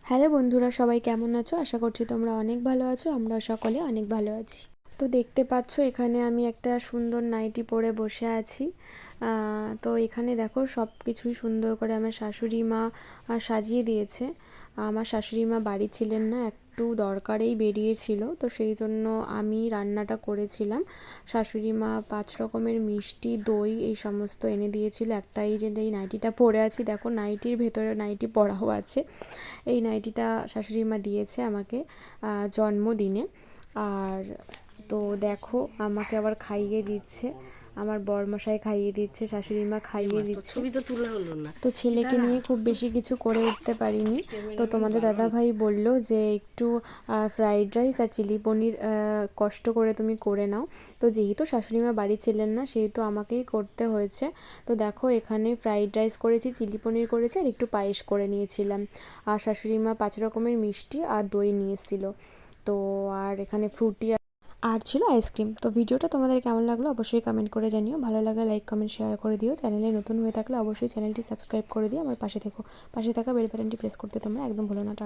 Hello বন্ধুরা, সবাই কেমন আছো? আশা করছি তোমরা অনেক ভালো আছো। আমরা সকলে অনেক ভালো আছি। তো দেখতে পাচ্ছ এখানে আমি একটা সুন্দর নাইটি পরে বসে আছি। তো এখানে দেখো সব কিছুই সুন্দর করে আমার শাশুড়ি মা সাজিয়ে দিয়েছে। আমার শাশুড়ি মা বাড়ি ছিলেন না, একটু দরকারেই বেরিয়েছিল, তো সেই জন্য আমি রান্নাটা করেছিলাম। শাশুড়ি মা 5 রকমের মিষ্টি, দই এই সমস্ত এনে দিয়েছিল। একটা এই যে এই নাইটিটা পরে আছি, দেখো নাইটির ভেতরে নাইটি পরাও আছে। এই নাইটিটা শাশুড়ি মা দিয়েছে আমাকে জন্মদিনে। আর তো দেখো আমাকে আবার খাইয়ে দিচ্ছে, আমার বরমশাই খাইয়ে দিচ্ছে, শাশুড়ি মা খাইয়ে দিচ্ছে। ছবি তো তোলা হলো না। তো ছেলেকে নিয়ে খুব বেশি কিছু করে উঠতে পারিনি। তো তোমাদের দাদাভাই বলল যে একটু ফ্রাইড রাইস আর চিলি পনির কষ্ট করে তুমি করে নাও। তো যেহেতু শাশুড়ি মা বাড়ি ছিলেন না, সেহেতু আমাকেই করতে হয়েছে। তো দেখো এখানে ফ্রাইড রাইস করেছি, চিলি পনির করেছি, আর একটু পায়েস করে নিয়েছিলাম। আর শাশুড়ি মা 5 রকমের মিষ্টি আর দই নিয়ে এসেছিল। তো আর এখানে ফ্রুটি আর ছিল আইসক্রিম। তো ভিডিওটা তোমাদের কেমন লাগলো অবশ্যই কমেন্ট করে জানিও। ভালো লাগলে লাইক কমেন্ট শেয়ার করে দিও। চ্যানেলে নতুন হয়ে থাকলে অবশ্যই চ্যানেলটি সাবস্ক্রাইব করে দিও। আমার পাশে থেকো, পাশে থাকা বেল বাটনটি প্রেস করতে তোমরা একদম ভুলো না।